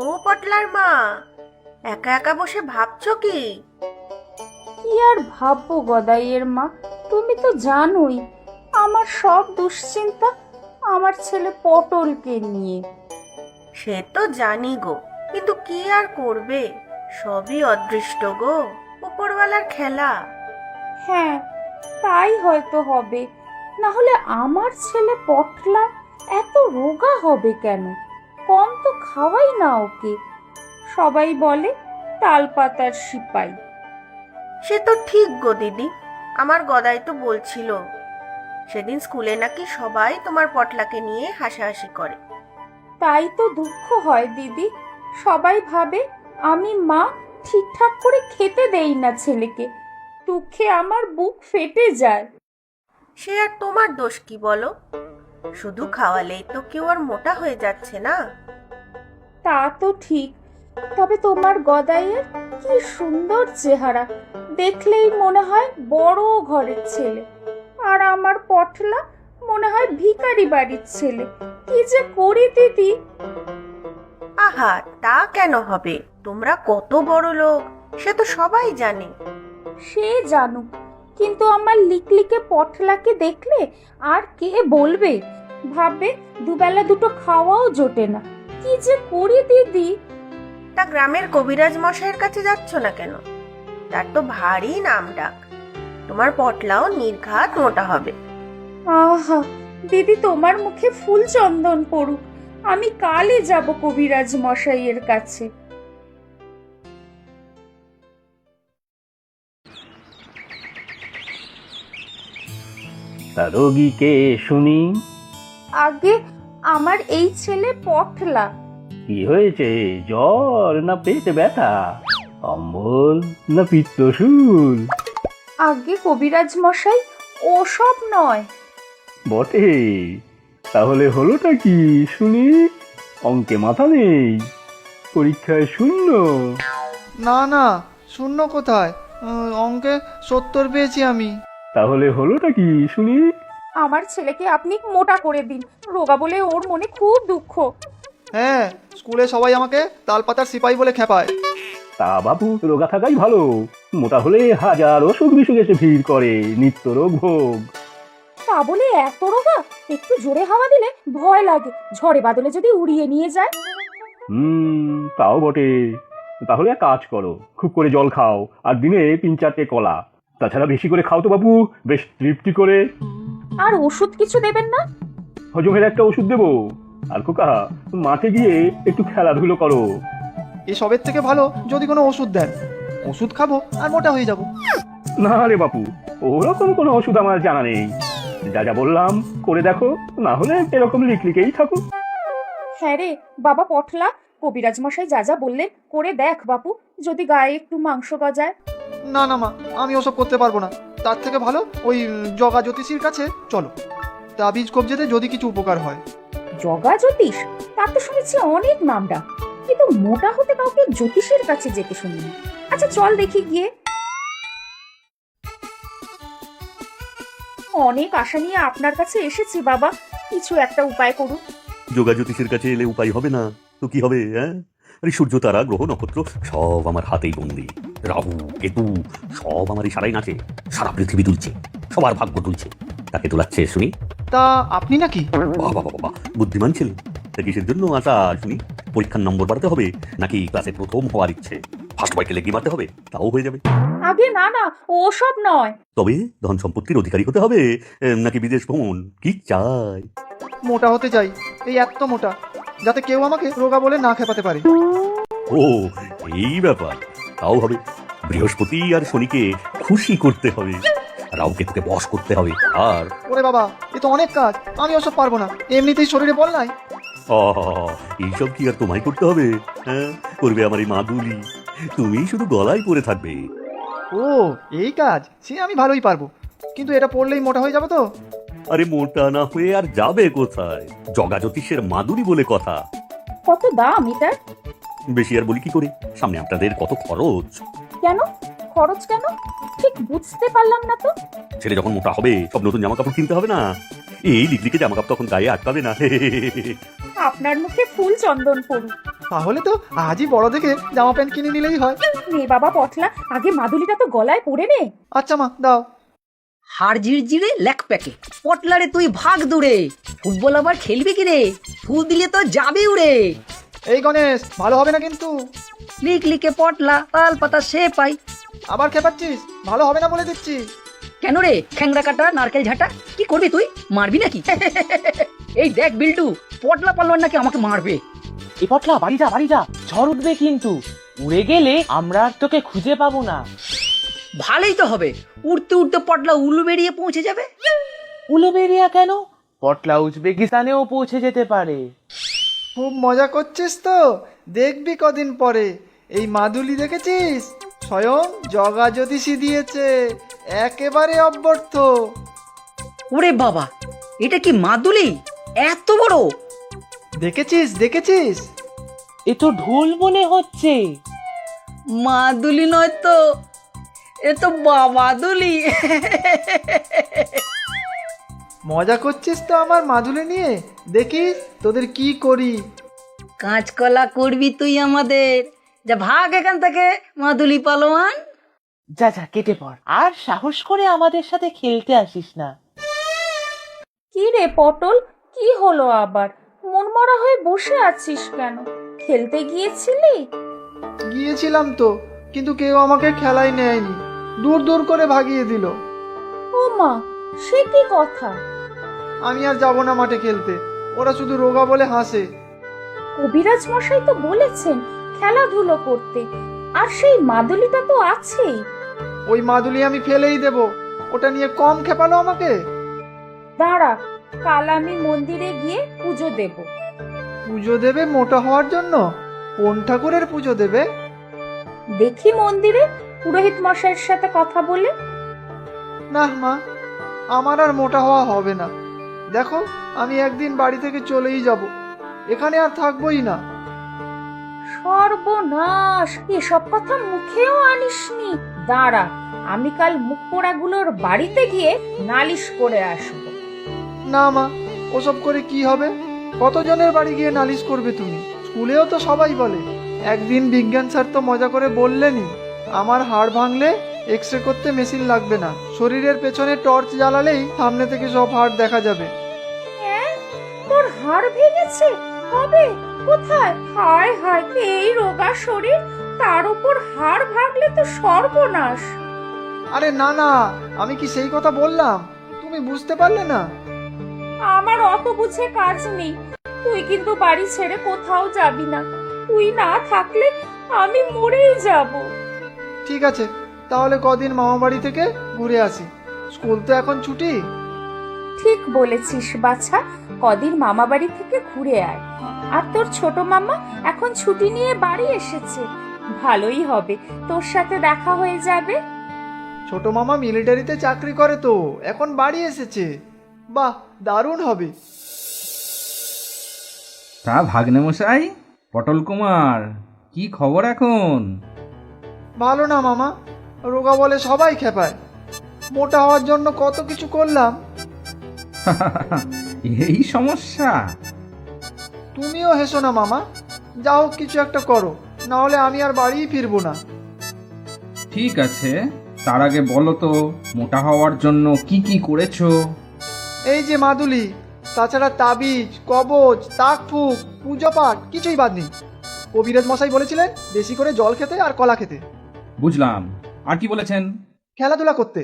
ও পটলার মা, একা একা বসে ভাবছো কি? কি আর ভাববো গদাইয়ের মা, তুমি তো জানোই আমার সব দুশ্চিন্তা আমার ছেলে পটলকে নিয়ে। সে তো জানি গো, কিন্তু কি আর করবে, সবই অদৃষ্ট গো, উপরওয়ালার খেলা। হ্যাঁ, তাই হয়তো হবে, না হলে আমার ছেলে পটলা এত রোগা হবে কেন? কম তো খাওয়াই না ওকে। সবাই বলে তাল পাতার সিপাই। সে তো ঠিক গো দিদি, আমার গদাই তো বলছিল সেদিন স্কুলে নাকি সবাই তোমার পটলাকে নিয়ে হাসাহাসি করে। তাই তো দুঃখ হয় দিদি, সবাই ভাবে আমি মা ঠিকঠাক করে খেতে দেই না ছেলেকে। দুঃখে আমার বুক ফেটে যায়। সে আর তোমার দোষ কি বলো? শুধু খাওয়ালেই তো কেউ আর মোটা হয়ে যাচ্ছে না। তা তো ঠিক, তবে তোমার গদাইয়ের কি সুন্দর চেহারা, দেখলেই মনে হয় বড় ঘরের ছেলে। আর আমার পটলা মনে হয় ভিখারি বাড়ির ছেলে। কি যে করি দিদি। আহা, তা কেন হবে? তোমরা কত বড় লোক সে তো সবাই জানে। সে জানুক, কিন্তু আমার লিকলিকে পটলাকে দেখলে আর কে বলবে? ভাববে দুবেলা দুটো খাওয়াও জোটে না। কি যে করি দিদি। তা গ্রামের কবিরাজ মশাইয়ের কাছে যাচ্ছ না কেন? তার তো ভারী নাম ডাক, তোমার পটলাও নির্ঘাত মোটা হবে। আহা দিদি, তোমার মুখে ফুল চন্দন পড়ুক, আমি কালই যাব কবিরাজ মশাইয়ের কাছে। তা রোগী কে শুনি? আগে আমার এই ছেলে পটলা। কি হয়েছে? জ্বর না পেট ব্যথা, অম্বল না পিত্তশুল? আগে কবিরাজ মশাই, ওসব নয়। বটে, তাহলে হলোটা কি শুনি? অঙ্কে মাথা নেই, পরীক্ষায় শূন্য? না না, শূন্য কোথায়? অঙ্কে 70 পেয়েছি আমি। তাহলে হলোটা কি শুনি? আমার ছেলেকে আপনি মোটা করে দিন, রোগা বলে ওর মনে খুব দুঃখ। হ্যাঁ, স্কুলে সবাই আমাকে তালপাতার সিপাই বলে খেপায়। তা বাবু, রোগা থাকাই ভালো, মোটা হলে হাজার অসুখ বিসুখ এসে ভিড় করে, নিত্য রোগ ভোগ। তা বলে এত রোগা? একটু জোরে হাওয়া দিলে ভয় লাগে, ঝড়ে বাদলে যদি উড়িয়ে নিয়ে যায়। তাও বটে। তাহলে এক কাজ করো, খুব করে জল খাও, আর দিনে 3-4টে কলা। তাছাড়া বেশি করে খাও তো বাবু, বেশ তৃপ্তি করে। আর ওষুধ কিছু দেবেন না? হজমের একটা ওষুধ দেবো। আর খোকা, মাঠে গিয়ে একটু খেলাধুলো করো। এসবের থেকে ভালো যদি কোনো ওষুধ দেন, ওষুধ খাবো আর মোটা হয়ে যাব। না রে বাপু, ওরকম কোনো ওষুধ আমার জানা নেই। যা যা বললাম করে দেখো, না হলে এরকম লিকলিকেই থাকো। হ্যাঁ রে বাবা পটলা, কবিরাজ মশাই যা যা বললেন করে দেখ বাপু, যদি গায়ে একটু মাংস গজায়। না না মা, আমি ওসব করতে পারবো না। তার থেকে ভালো ওই জগা জ্যোতিষীর কাছে চলো, তাবিজ কবজেতে যদি কিছু উপকার হয়। জগা জ্যোতিষ? তার তো শুনেছি অনেক নামডা, কিন্তু মোটা হতে কাউকে জ্যোতিষের কাছে যেতে শুনিনি। আচ্ছা চল দেখি গিয়ে। অনেক আশা নিয়ে আপনার কাছে এসেছি বাবা, কিছু একটা উপায় করুন। যোগা জ্যোতিষের কাছে এলে উপায় হবে না তো কি হবে? হ্যাঁ, আরে সূর্য, তারা, গ্রহ, নক্ষত্র সব আমার হাতেই বন্দি। রাহু, কেতু সব আমার ইশারায় নাচে, সারা পৃথিবী তুলছে, সবার ভাগ্য তুলছে। তাকে তোলাচ্ছে শুনি? তা আপনি নাকি? বাবা বাবা, বুদ্ধিমান ছেলে। তা কিসের জন্য আশা শুনি? পরীক্ষার নম্বর বাড়াতে হবে, নাকি ক্লাসে প্রথম হওয়ার ইচ্ছে? ফার্স্ট বয়কে লেগে মারতে হবে, তাও হয়ে যাবে। আগে না না, ওসব নয়। তবে ধন সম্পত্তির অধিকারী হতে হবে, নাকি বিদেশ ভ্রমণ? কি চাই? মোটা হতে চাই, এই এত মোটা যাতে কেউ আমাকে রোগা বলে না খেপাতে পারে। ও, এই ব্যাপার। তাও হবে। বৃহস্পতি আর শনিকে খুশি করতে হবে, রাহুকে তোকে বশ করতে হবে। আর ওরে বাবা, এ তো অনেক কাজ, আমি ওসব পারবো না, এমনিতেই শরীরে বল নাই। এইসব কি আর তোমায় করতে হবে? হ্যাঁ, করবে আমার এই মা দুলি। তুমি শুধু গলায় পরে থাকবে। ও, এই কাজ সে আমি ভালোই পারবো, কিন্তু এটা পড়লেই মোটা হয়ে যাবে তো। আরে মোটা না হয়ে আর যাবে কোথায়? জগা জ্যোতিষের মাদুরি বলে কথা। কত দাম এটার? বেশি আর বলি কি করে, সামনে আপনাদের কত খরচ। কেন খরচ কেন? ঠিক বুঝতে পারলাম না তো। ছেলে যখন মোটা হবে সব নতুন জামা কাপড় কিনতে হবে না? এই লিকলিকে জামা কাপড় তখন গায়ে আটকাবে না। আপনার মুখে ফুল চন্দন পড়ুক। তাহলে তো আজই বড় দেখে জামা প্যান্ট কিনে নিলেই হয়। নে বাবা পটলা, আগে মাদুলিটা তো গলায় পরে নে। আচ্ছা মা, দাও। হাড় জিরজিরে লেক প্যাকে, পটলারে তুই ভাগ দূরে, ফুটবল আবার খেলবি কি রে, ফু দিলে তো যাবে উড়ে। এই গণেশ, ভালো হবে না কিন্তু। লিক লিকে পটলা, তাল পাতা সে পাই। আবার খেপাচ্ছিস, ভালো হবে না বলে দিচ্ছি। কেন রে খ্যাংরা কাটা নারকেল ঝাঁটা, কি করবি তুই, মারবি নাকি? এই দেখ বিল্টু, পটলা পারলো নাকি আমাকে মারবে। এ পটলা বাড়ি যা, ঝড় উঠবে কিন্তু। উড়ে গেলে আমরা আর তোকে খুঁজে পাবো না। ভালোই তো হবে, উড়তে উড়তে পটলা উলু বেরিয়ে পৌঁছে যাবে। উলুবেরিয়া কেন? পটলা উজবেকিস্তানেও পৌঁছে যেতে পারে। খুব মজা করছিস তো, দেখবি কদিন পরে। এই মাদুলি দেখেছিস, স্বয়ং জগা জ্যোতিষী দিয়েছে, একেবারে অব্যর্থ। ওরে বাবা, এটা কি মাদুলি, এত বড়? দেখেছিস? এ তো ঢোল মনে হচ্ছে। মাদুলি নয় তো, এ তো বাবাদুলি। মজা করছিস তো আমার মাদুলি নিয়ে, দেখিস তোদের কি করি। কাঁচকলা করবি তুই আমাদের, যা ভাগ এখান থেকে মাদুলি পালোয়ান। যা কেটে পড়, আর সাহস করে আমাদের সাথে খেলতে আসিস না। কি রে পটল, কি হলো আবার? মনমরা হয়ে বসে আছিস কেন? খেলতে গিয়েছিলি? গিয়েছিলাম তো, কিন্তু কেউ আমাকে খেলায় নেয়নি, দূর দূর করে ভাগিয়ে দিল। ও মা, সে কি কথা? আমি আর যাব না মাঠে খেলতে, ওরা শুধু রোগা বলে হাসে। কবিরাজ মশাই তো বলেছেন খেলাধুলো করতে, আর সেই মাদুলিটা তো আছেই। ওই মাদুলি আমি ফেলেই দেব, ওটা নিয়ে কম খেপালো আমাকে। দাঁড়া, কাল আমি মন্দিরে গিয়ে পুজো দেব। পুজো দেবে মোটা হওয়ার জন্য? কোন ঠাকুরের পুজো দেবে? দেখি মন্দিরে পুরোহিত মশাইয়ের সাথে কথা বলে। না মা, আমার আর মোটা হওয়া হবে না। দেখো, আমি একদিন বাড়ি থেকে চলেই যাব, এখানে আর থাকবোই না। সর্বনাশ, এসব কথা মুখেও আনিসনি। দাঁড়া, আমি কাল মুখ পোড়াগুলোর বাড়িতে গিয়ে নালিশ করে আসবো। না মা, ওসব করে কি হবে? কতজনের বাড়ি গিয়ে নালিশ করবে তুমি? স্কুলেও তো সবাই বলে। একদিন বিজ্ঞান স্যার তো মজা করে বললেনই, আমার হাড় ভাঙলে এক্স রে করতে মেশিন লাগবে না, শরীরের পেছনে টর্চ জ্বালালেই সামনে থেকে সব হাড় দেখা যাবে। হ্যাঁ, তোর হাড় ভেঙেছে? কবে? কোথায়? হায় হায়, এই রোগা শরীর, তার উপর হাড় ভাঙলে তো সর্বনাশ। আরে না, আমি কি সেই কথা বললাম? তুমি বুঝতে পারলে না? আমার অত বুঝে কাজ নেই, তুই কিন্তু বাড়ি ছেড়ে কোথাও যাবি না। তুই না থাকলে আমি মরেই যাব। ঠিক আছে, তাহলে কদিন মামা বাড়ি থেকে ঘুরে আসি, স্কুল তো এখন ছুটি। ঠিক বলেছিস বাছা, কদিন মামা বাড়ি থেকে ঘুরে আয়। আর তোর ছোট মামা এখন ছুটি নিয়ে বাড়ি এসেছে, ভালোই হবে, তোর সাথে দেখা হয়ে যাবে। ছোট মামা মিলিটারিতে চাকরি করে তো, এখন বাড়ি এসেছে। বাহ, দারুণ হবে। তা ভাগ্নে মশাই, পটল কুমার, কি খবর এখন? ভালো না মামা, রোগা বলে সবাই খেপায়। মোটা হওয়ার জন্য কত কিছু করলাম। এই সমস্যা? তুমিও হেসো না মামা, যা হোক কিছু একটা করো, না হলে আমি আর বাড়িই ফিরবো না। ঠিক আছে, তার আগে বলো তো মোটা হওয়ার জন্য কি কি করেছো? এই যে মাদুলি, তাছাড়া তাবিজ, কবচ, তাকফুক, পুজো পাঠ, কিছুই বাদ নেই। কবিরাজ মশাই বলেছিলেন বেশি করে জল খেতে আর কলা খেতে। বুঝলাম, আর কি বলেছেন? খেলাধুলা করতে।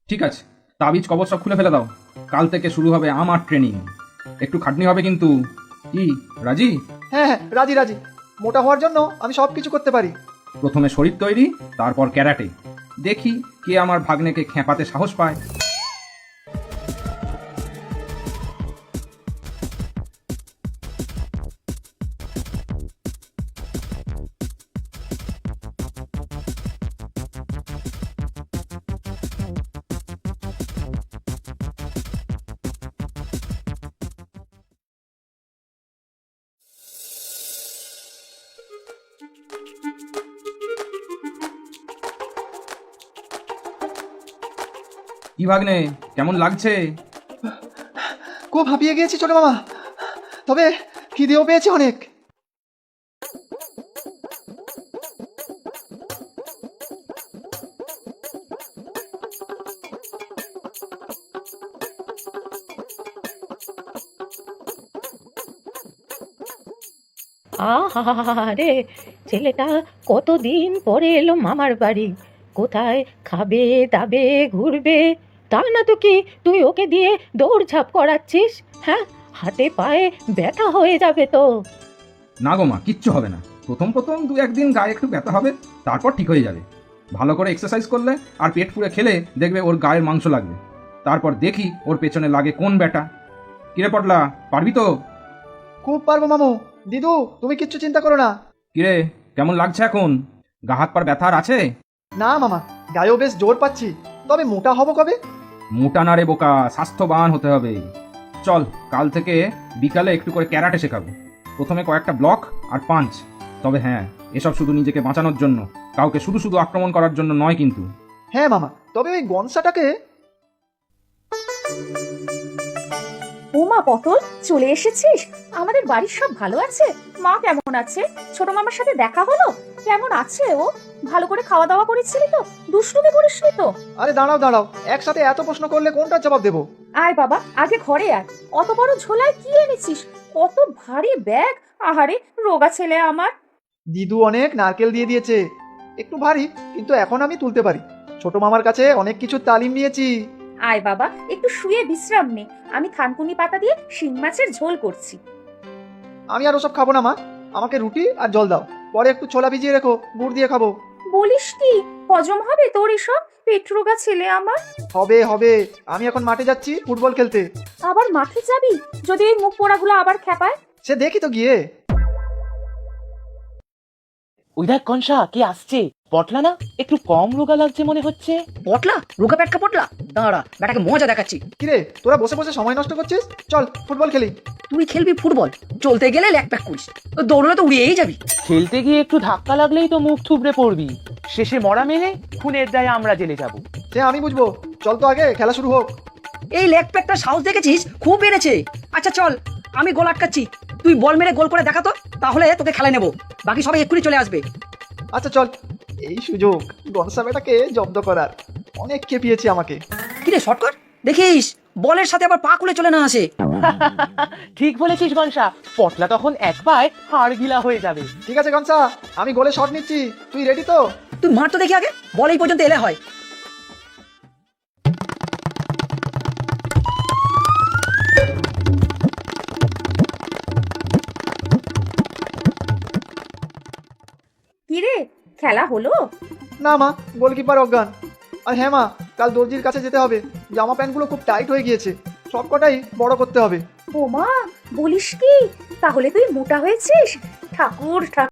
ঠিক আছে, তাবিজ কবচ সব খুলে ফেলে দাও, কাল থেকে শুরু হবে আমার ট্রেনিং। একটু খাটনি হবে কিন্তু। কি, রাজি? হ্যাঁ, রাজি। মোটা হওয়ার জন্য আমি সব কিছু করতে পারি। প্রথমে শরীর তৈরি, তারপর ক্যারাটে। দেখি কে আমার ভাগ্নেকে খেপাতে সাহস পায়। কি ভাগ্নে, কেমন লাগছে? খুব হাঁপিয়ে গিয়েছি ছোট মামা, তবে খিদেও পেয়েছি অনেক। আহারে, ছেলেটা কতদিন পরে এলো মামার বাড়ি। কোথায় খাবে দাবে ঘুরবে, তা না তো কি তুই ওকে দিয়ে দৌড়ঝাঁপ করাচ্ছিস? হ্যাঁ, হাতে পায়ে ব্যথা হয়ে যাবে তো। না গো মা, কিচ্ছু হবে না। প্রথম প্রথম 2-1 দিন গায়ে একটু ব্যথা হবে, তারপর ঠিক হয়ে যাবে। ভালো করে এক্সারসাইজ করলে আর পেট পুড়ে খেলে দেখবে ওর গায়ের মাংস লাগবে। তারপর দেখি ওর পেছনে লাগে কোন ব্যাটা। কিরে পটলা, পারবি তো? খুব পারবো মামু। দিদু, তুমি কিচ্ছু চিন্তা করো না। কিরে, কেমন লাগছে এখন? গা হাত পার ব্যথা আর আছে? না মামা, গায়েও বেশ জোর পাচ্ছি। তবে মোটা হব কবে? মোটা না রে বোকা, স্বাস্থ্যবান হতে হবে। চল, কাল থেকে বিকালে একটু করে ক্যারাটে শেখাবো। প্রথমে কয়েকটা ব্লক আর পাঞ্চ। তবে হ্যাঁ, এসব শুধু নিজেকে বাঁচানোর জন্য, কাউকে শুধু শুধু আক্রমণ করার জন্য নয় কিন্তু। হ্যাঁ মামা, তবে ওই গনসাটাকে। ওমা পটল, চলে এসেছিস? আমাদের বাড়ির সব ভালো আছে? মা কেমন আছে? ছোট মামার সাথে দেখা হলো? কেমন আছে ও? ভালো করে খাওয়া দাওয়া করেছিলি তো? দুষ্টুমি করিসনি তো? আরে দাঁড়াও দাঁড়াও, একসাথে এত প্রশ্ন করলে কোনটার জবাব দেবো? আয় বাবা, আগে ঘরে আয়। অত বড় ঝোলায় কি এনেছিস? কত ভারী ব্যাগ! আহারে, রোগা ছেলে আমার। দিদু অনেক নারকেল দিয়ে দিয়েছে। একটু ভারী, কিন্তু এখন আমি তুলতে পারি। ছোট মামার কাছে অনেক কিছু তালিম নিয়েছি। আয় বাবা, একটু শুয়ে বিশ্রাম নে। আমি থানকুনি পাতা দিয়ে শিং মাছের ঝোল করছি। আমি আর ওসব খাবো না মা, আমাকে রুটি আর জল দাও। পরে একটু ছোলা ভিজিয়ে রেখো, গুড় দিয়ে খাবো। বলিস কি, হজম হবে তোর এসব? পেট রোগা ছেলে আমার। হবে হবে, আমি এখন মাঠে যাচ্ছি ফুটবল খেলতে। আবার মাঠে যাবি? যদি এই মুখ পোড়াগুলো আবার খেপায়? সে দেখি তো গিয়ে। ওই দেখ কনসা, কে আসছে? পটলা না? একটু কম রোগা লাগছে মনে হচ্ছে। পটলা? রোগা পেটকা পটলা? দাঁড়া, বেটাকে মজা দেখাচ্ছি। কিরে, তোরা বসে বসে সময় নষ্ট করছিস? চল ফুটবল খেলি। তুই খেলবি ফুটবল? চলতে গেলে ল্যাক প্যাক করিস, দৌড়লে তো উড়িয়েই যাবি। খেলতে গিয়ে একটু ধাক্কা লাগলেই তো মুখ থুবড়ে পড়বি। শেষে মরা মেলে খুনের দায়ে আমরা জেলে যাব। সে আমি বুঝবো, চল তো আগে খেলা শুরু হোক। এই লেগ প্যাকটা সাহস দেখেছিস? খুব বেড়েছে। আচ্ছা চল, আমি গোল আটকাচ্ছি, তুই বল মেরে গোল করে দেখা তো, তাহলে তোকে খেলায় নেবো। বাকি সবাই এক্ষুনি চলে আসবে। আচ্ছা চল, এই সুযোগ গনসা বেটাকে জব্দ করার। অনেক খেপিয়েছি আমাকে। কিরে শর্টকাট, দেখিস বলের সাথে আবার পা খুলে চলে না আসে। ঠিক বলেছিস কনসা, পটলা তখন এক পায়ে হাড় গিলা হয়ে যাবে। ঠিক আছে গনসা, আমি গোলে শট নিচ্ছি। তুই রেডি তো? তুই মার তো দেখি আগে, বল এই পর্যন্ত এলে হয়। কিরে, খেলা হলো? না মা, গোলকিপার অজ্ঞান। আর হ্যাঁ মা, কাল দর্জির কাছে যেতে হবে। জামা প্যান্টগুলো খুব টাইট হয়ে গিয়েছে, সব কটাই বড় করতে হবে। ওমা, বলিস কি? তাহলে তুই মোটা হয়েছিস? ঠাকুর ঠাকুর।